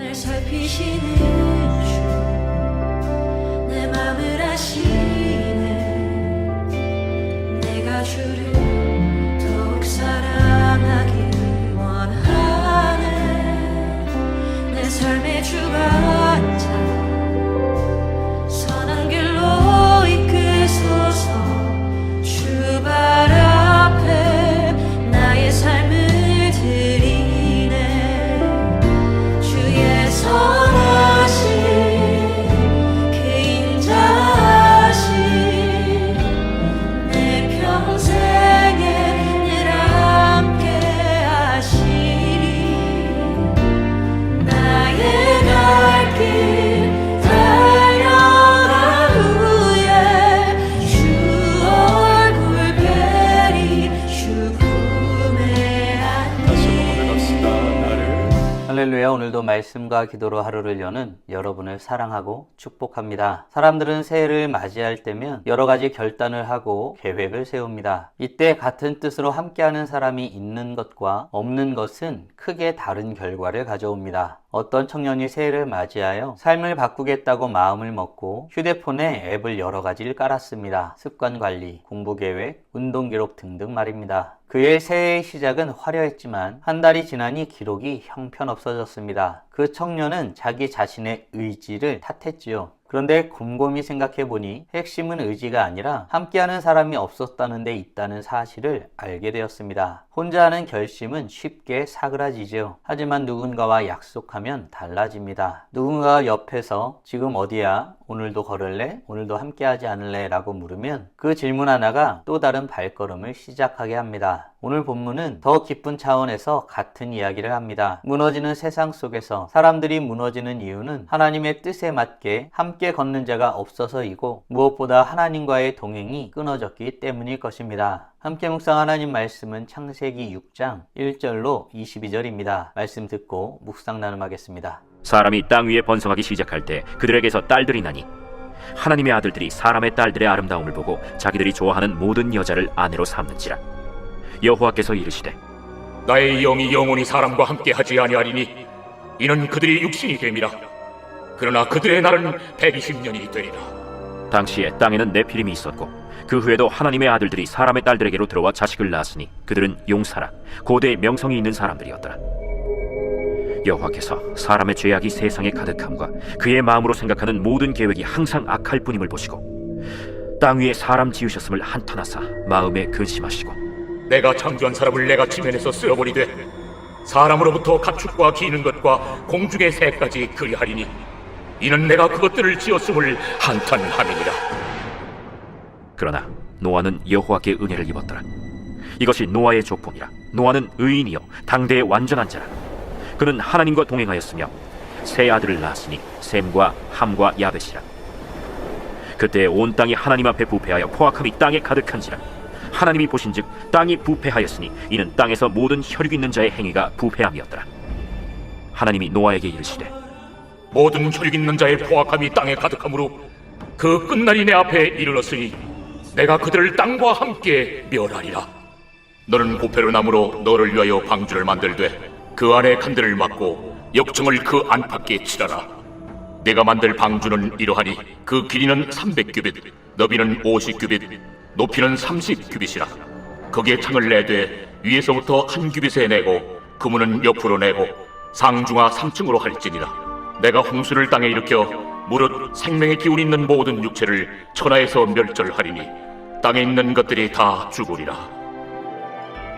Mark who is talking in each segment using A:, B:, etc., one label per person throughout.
A: 날 살피시는 주 내 맘을 아시네 내가 주를 더욱 사랑하길 원하네 내 삶의 주관자 선한 길로 이끄소서 주 발 앞에 나의 삶을 드리네 주의 선하신 그 인자하신 내 평생에 늘 함께 하시리 나의 갈 길 달려간 후에 주 얼굴 뵈리 주 품에 안지
B: 할렐루야. 오늘도 말씀과 기도로 하루를 여는 여러분을 사랑하고 축복합니다. 사람들은 새해를 맞이할 때면 여러 가지 결단을 하고 계획을 세웁니다. 이때 같은 뜻으로 함께하는 사람이 있는 것과 없는 것은 크게 다른 결과를 가져옵니다. 어떤 청년이 새해를 맞이하여 삶을 바꾸겠다고 마음을 먹고 휴대폰에 앱을 여러 가지를 깔았습니다. 습관 관리, 공부 계획, 운동 기록 등등 말입니다. 그의 새해의 시작은 화려했지만 한 달이 지나니 기록이 형편없어졌습니다. 그 청년은 자기 자신의 의지를 탓했지요. 그런데 곰곰이 생각해보니 핵심은 의지가 아니라 함께하는 사람이 없었다는 데 있다는 사실을 알게 되었습니다. 혼자 하는 결심은 쉽게 사그라지죠. 하지만 누군가와 약속하면 달라집니다. 누군가가 옆에서 지금 어디야? 오늘도 걸을래? 오늘도 함께하지 않을래? 라고 물으면 그 질문 하나가 또 다른 발걸음을 시작하게 합니다. 오늘 본문은 더 깊은 차원에서 같은 이야기를 합니다. 무너지는 세상 속에서 사람들이 무너지는 이유는 하나님의 뜻에 맞게 함께 걷는 자가 없어서이고 무엇보다 하나님과의 동행이 끊어졌기 때문일 것입니다. 함께 묵상 하나님 말씀은 창세기 6장 1절로 22절입니다. 말씀 듣고 묵상 나눔하겠습니다.
C: 사람이 땅 위에 번성하기 시작할 때 그들에게서 딸들이 나니 하나님의 아들들이 사람의 딸들의 아름다움을 보고 자기들이 좋아하는 모든 여자를 아내로 삼는지라. 여호와께서 이르시되
D: 나의 영이 영원히 사람과 함께 하지 아니하리니 이는 그들이 육신이 됨이라. 그러나 그들의 날은 120년이 되리라.
C: 당시에 땅에는 네피림이 있었고 그 후에도 하나님의 아들들이 사람의 딸들에게로 들어와 자식을 낳았으니 그들은 용사라 고대의 명성이 있는 사람들이었더라. 여호와께서 사람의 죄악이 세상에 가득함과 그의 마음으로 생각하는 모든 계획이 항상 악할 뿐임을 보시고 땅 위에 사람 지으셨음을 한탄하사 마음에 근심하시고
D: 내가 창조한 사람을 내가 지면에서 쓸어버리되 사람으로부터 가축과 기는 것과 공중의 새까지 그리하리니 이는 내가 그것들을 지었음을 한탄함이니라.
C: 그러나 노아는 여호와께 은혜를 입었더라. 이것이 노아의 족보니라. 노아는 의인이요 당대의 완전한 자라. 그는 하나님과 동행하였으며 세 아들을 낳았으니 셈과 함과 야벳이라. 그때 온 땅이 하나님 앞에 부패하여 포악함이 땅에 가득한지라. 하나님이 보신즉 땅이 부패하였으니 이는 땅에서 모든 혈육 있는 자의 행위가 부패함이었더라. 하나님이 노아에게 이르시되
D: 모든 혈육 있는 자의 포악함이 땅에 가득함으로 그 끝날이 내 앞에 이르렀으니 내가 그들을 땅과 함께 멸하리라. 너는 보페로 나무로 너를 위하여 방주를 만들되 그 안에 칸들을 막고 역청을 그 안팎에 칠하라. 내가 만들 방주는 이러하니 그 길이는 300규빗, 너비는 50규빗, 높이는 30규빗이라. 거기에 창을 내되 위에서부터 한 규빗에 내고 그문은 옆으로 내고 상중하 3층으로 할지니라. 내가 홍수를 땅에 일으켜 무릇 생명의 기운 있는 모든 육체를 천하에서 멸절하리니 땅에 있는 것들이 다 죽으리라.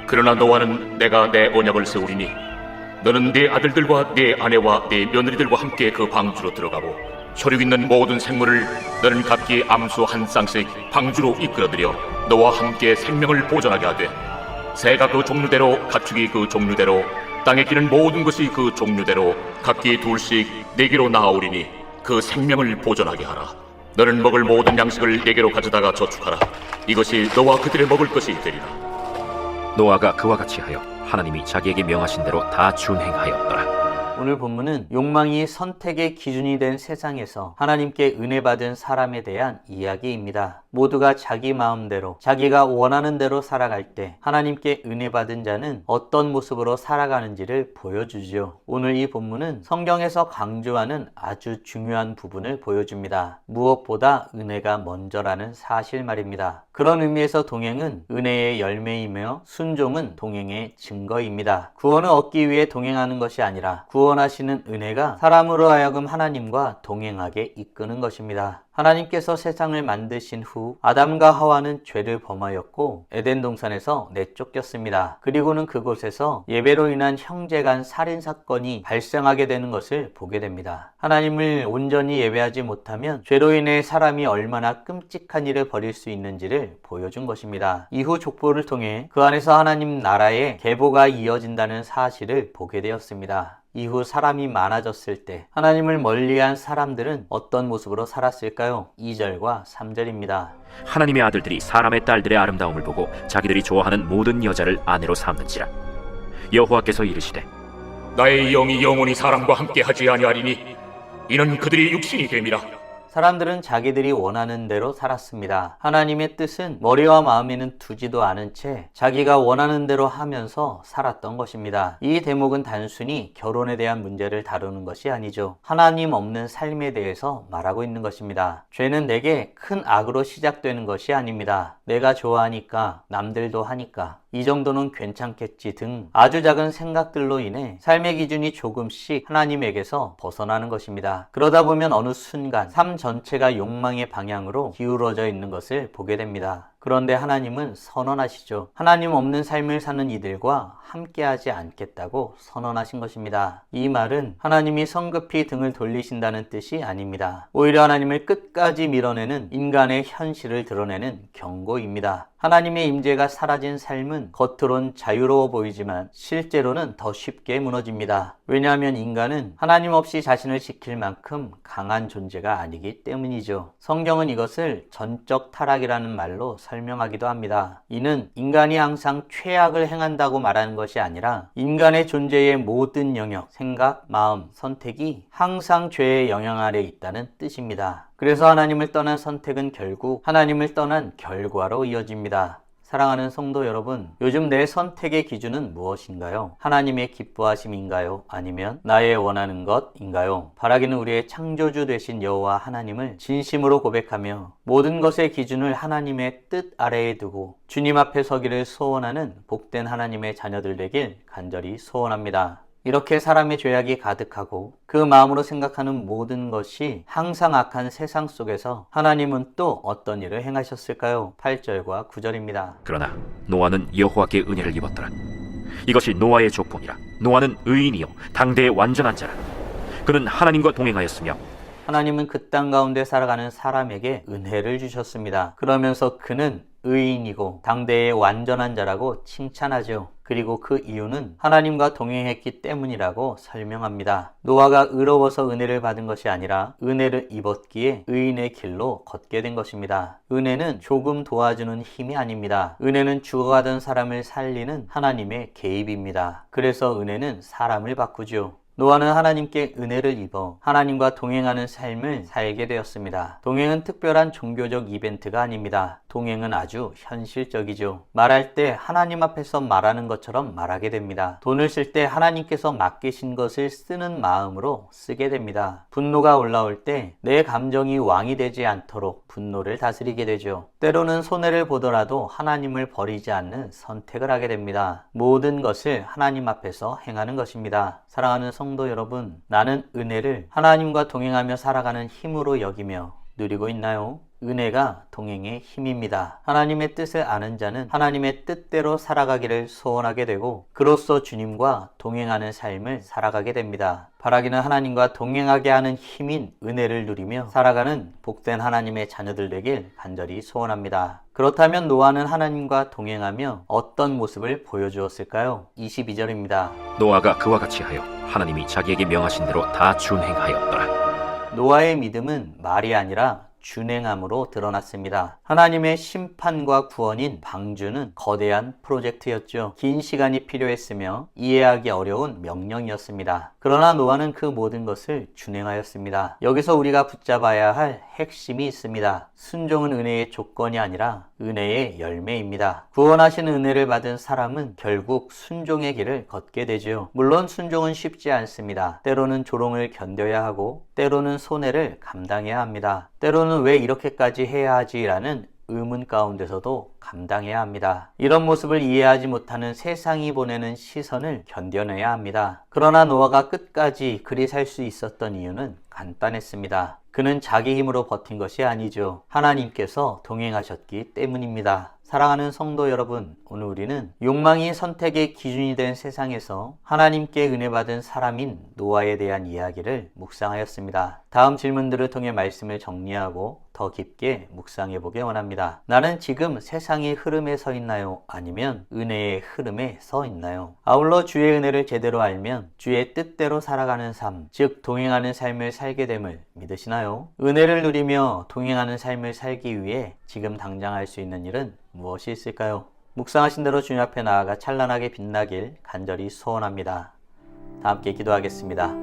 D: 그러나 너와는 내가 내 언약을 세우리니 너는 네 아들들과 네 아내와 네 며느리들과 함께 그 방주로 들어가고 혈육 있는 모든 생물을 너는 각기 암수 한 쌍씩 방주로 이끌어들여 너와 함께 생명을 보존하게 하되 새가 그 종류대로 가축이 그 종류대로 땅에 기는 모든 것이 그 종류대로 각기 둘씩 네개로 나아오리니 그 생명을 보존하게 하라. 너는 먹을 모든 양식을 네개로 가져다가 저축하라. 이것이 너와 그들의 먹을 것이 되리라.
C: 노아가 그와 같이 하여 하나님이 자기에게 명하신 대로 다 준행하였더라.
B: 오늘 본문은 욕망이 선택의 기준이 된 세상에서 하나님께 은혜 받은 사람에 대한 이야기입니다. 모두가 자기 마음대로 자기가 원하는 대로 살아갈 때 하나님께 은혜 받은 자는 어떤 모습으로 살아가는지를 보여주죠. 오늘 이 본문은 성경에서 강조하는 아주 중요한 부분을 보여줍니다. 무엇보다 은혜가 먼저라는 사실 말입니다. 그런 의미에서 동행은 은혜의 열매이며 순종은 동행의 증거입니다. 구원을 얻기 위해 동행하는 것이 아니라 구원하시는 은혜가 사람으로 하여금 하나님과 동행하게 이끄는 것입니다. 하나님께서 세상을 만드신 후 아담과 하와는 죄를 범하였고 에덴 동산에서 내쫓겼습니다. 그리고는 그곳에서 예배로 인한 형제 간 살인 사건이 발생하게 되는 것을 보게 됩니다. 하나님을 온전히 예배하지 못하면 죄로 인해 사람이 얼마나 끔찍한 일을 벌일 수 있는지를 보여준 것입니다. 이후 족보를 통해 그 안에서 하나님 나라의 계보가 이어진다는 사실을 보게 되었습니다. 이후 사람이 많아졌을 때 하나님을 멀리한 사람들은 어떤 모습으로 살았을까요? 2절과 3절입니다.
C: 하나님의 아들들이 사람의 딸들의 아름다움을 보고 자기들이 좋아하는 모든 여자를 아내로 삼는지라. 여호와께서 이르시되
D: 나의 영이 영원히 사람과 함께 하지 아니하리니 이는 그들이 육신이 됨이라.
B: 사람들은 자기들이 원하는 대로 살았습니다. 하나님의 뜻은 머리와 마음에는 두지도 않은 채 자기가 원하는 대로 하면서 살았던 것입니다. 이 대목은 단순히 결혼에 대한 문제를 다루는 것이 아니죠. 하나님 없는 삶에 대해서 말하고 있는 것입니다. 죄는 내게 큰 악으로 시작되는 것이 아닙니다. 내가 좋아하니까, 남들도 하니까, 이 정도는 괜찮겠지 등 아주 작은 생각들로 인해 삶의 기준이 조금씩 하나님에게서 벗어나는 것입니다. 그러다 보면 어느 순간 삶 전체가 욕망의 방향으로 기울어져 있는 것을 보게 됩니다. 그런데 하나님은 선언하시죠. 하나님 없는 삶을 사는 이들과 함께하지 않겠다고 선언하신 것입니다. 이 말은 하나님이 성급히 등을 돌리신다는 뜻이 아닙니다. 오히려 하나님을 끝까지 밀어내는 인간의 현실을 드러내는 경고입니다. 하나님의 임재가 사라진 삶은 겉으론 자유로워 보이지만 실제로는 더 쉽게 무너집니다. 왜냐하면 인간은 하나님 없이 자신을 지킬 만큼 강한 존재가 아니기 때문이죠. 성경은 이것을 전적 타락이라는 말로 설명하기도 합니다. 이는 인간이 항상 최악을 행한다고 말하는 것이 아니라 인간의 존재의 모든 영역, 생각, 마음, 선택이 항상 죄의 영향 아래 있다는 뜻입니다. 그래서 하나님을 떠난 선택은 결국 하나님을 떠난 결과로 이어집니다. 사랑하는 성도 여러분, 요즘 내 선택의 기준은 무엇인가요? 하나님의 기뻐하심인가요? 아니면 나의 원하는 것인가요? 바라기는 우리의 창조주 되신 여호와 하나님을 진심으로 고백하며 모든 것의 기준을 하나님의 뜻 아래에 두고 주님 앞에 서기를 소원하는 복된 하나님의 자녀들 되길 간절히 소원합니다. 이렇게 사람의 죄악이 가득하고 그 마음으로 생각하는 모든 것이 항상 악한 세상 속에서 하나님은 또 어떤 일을 행하셨을까요? 8절과 9절입니다.
C: 그러나 노아는 여호와께 은혜를 입었더라. 이것이 노아의 조pon이라. 노아는 의인이요 당대의 완전한 자라. 그는 하나님과 동행하였으며
B: 하나님은 그 땅 가운데 살아가는 사람에게 은혜를 주셨습니다. 그러면서 그는 의인이고 당대의 완전한 자라고 칭찬하죠. 그리고 그 이유는 하나님과 동행했기 때문이라고 설명합니다. 노아가 의로워서 은혜를 받은 것이 아니라 은혜를 입었기에 의인의 길로 걷게 된 것입니다. 은혜는 조금 도와주는 힘이 아닙니다. 은혜는 죽어가던 사람을 살리는 하나님의 개입입니다. 그래서 은혜는 사람을 바꾸죠. 노아는 하나님께 은혜를 입어 하나님과 동행하는 삶을 살게 되었습니다. 동행은 특별한 종교적 이벤트가 아닙니다. 동행은 아주 현실적이죠. 말할 때 하나님 앞에서 말하는 것처럼 말하게 됩니다. 돈을 쓸 때 하나님께서 맡기신 것을 쓰는 마음으로 쓰게 됩니다. 분노가 올라올 때 내 감정이 왕이 되지 않도록 분노를 다스리게 되죠. 때로는 손해를 보더라도 하나님을 버리지 않는 선택을 하게 됩니다. 모든 것을 하나님 앞에서 행하는 것입니다. 사랑하는 성도 여러분, 나는 은혜를 하나님과 동행하며 살아가는 힘으로 여기며 누리고 있나요? 은혜가 동행의 힘입니다. 하나님의 뜻을 아는 자는 하나님의 뜻대로 살아가기를 소원하게 되고 그로써 주님과 동행하는 삶을 살아가게 됩니다. 바라기는 하나님과 동행하게 하는 힘인 은혜를 누리며 살아가는 복된 하나님의 자녀들 되길 간절히 소원합니다. 그렇다면 노아는 하나님과 동행하며 어떤 모습을 보여주었을까요? 22절입니다.
C: 노아가 그와 같이 하여 하나님이 자기에게 명하신 대로 다 준행하였더라.
B: 노아의 믿음은 말이 아니라 준행함으로 드러났습니다. 하나님의 심판과 구원인 방주는 거대한 프로젝트였죠. 긴 시간이 필요했으며 이해하기 어려운 명령이었습니다. 그러나 노아는 그 모든 것을 준행하였습니다. 여기서 우리가 붙잡아야 할 핵심이 있습니다. 순종은 은혜의 조건이 아니라 은혜의 열매입니다. 구원하신 은혜를 받은 사람은 결국 순종의 길을 걷게 되죠. 물론 순종은 쉽지 않습니다. 때로는 조롱을 견뎌야 하고 때로는 손해를 감당해야 합니다. 때로는 왜 이렇게까지 해야 하지라는 의문 가운데서도 감당해야 합니다. 이런 모습을 이해하지 못하는 세상이 보내는 시선을 견뎌내야 합니다. 그러나 노아가 끝까지 그리 살 수 있었던 이유는 간단했습니다. 그는 자기 힘으로 버틴 것이 아니죠. 하나님께서 동행하셨기 때문입니다. 사랑하는 성도 여러분, 오늘 우리는 욕망이 선택의 기준이 된 세상에서 하나님께 은혜 받은 사람인 노아에 대한 이야기를 묵상하였습니다. 다음 질문들을 통해 말씀을 정리하고 더 깊게 묵상해 보길 원합니다. 나는 지금 세상의 흐름에 서 있나요? 아니면 은혜의 흐름에 서 있나요? 아울러 주의 은혜를 제대로 알면 주의 뜻대로 살아가는 삶, 즉 동행하는 삶을 살게 됨을 믿으시나요? 은혜를 누리며 동행하는 삶을 살기 위해 지금 당장 할 수 있는 일은 무엇이 있을까요? 묵상하신 대로 주님 앞에 나아가 찬란하게 빛나길 간절히 소원합니다. 다 함께 기도하겠습니다.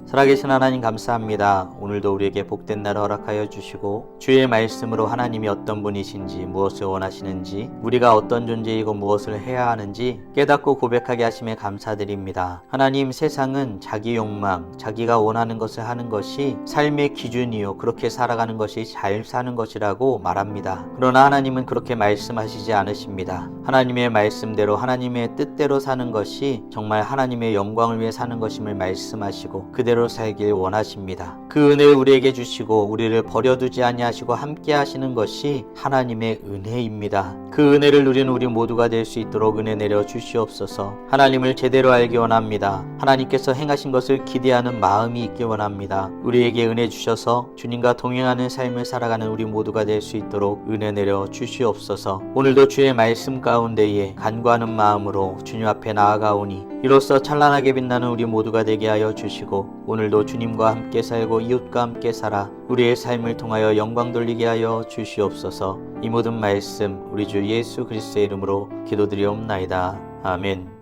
B: 살아계신 하나님 감사합니다. 오늘도 우리에게 복된 날을 허락하여 주시고 주의 말씀으로 하나님이 어떤 분이신지 무엇을 원하시는지 우리가 어떤 존재이고 무엇을 해야 하는지 깨닫고 고백하게 하심에 감사드립니다. 하나님, 세상은 자기 욕망, 자기가 원하는 것을 하는 것이 삶의 기준이요 그렇게 살아가는 것이 잘 사는 것이라고 말합니다. 그러나 하나님은 그렇게 말씀하시지 않으십니다. 하나님의 말씀대로 하나님의 뜻대로 사는 것이 정말 하나님의 영광을 위해 사는 것임을 말씀하시고 그대로 살길 원하십니다. 그 은혜를 우리에게 주시고 우리를 버려두지 아니하시고 함께 하시는 것이 하나님의 은혜입니다. 그 은혜를 누리는 우리 모두가 될 수 있도록 은혜 내려 주시옵소서. 하나님을 제대로 알기 원합니다. 하나님께서 행하신 것을 기대하는 마음이 있기 원합니다. 우리에게 은혜 주셔서 주님과 동행하는 삶을 살아가는 우리 모두가 될 수 있도록 은혜 내려 주시옵소서. 오늘도 주의 말씀 가운데에 간구하는 마음으로 주님 앞에 나아가오니 이로써 찬란하게 빛나는 우리 모두가 되게 하여 주시고 오늘도 주님과 함께 살고 이웃과 함께 살아 우리의 삶을 통하여 영광 돌리게 하여 주시옵소서. 이 모든 말씀 우리 주 예수 그리스도의 이름으로 기도드리옵나이다. 아멘.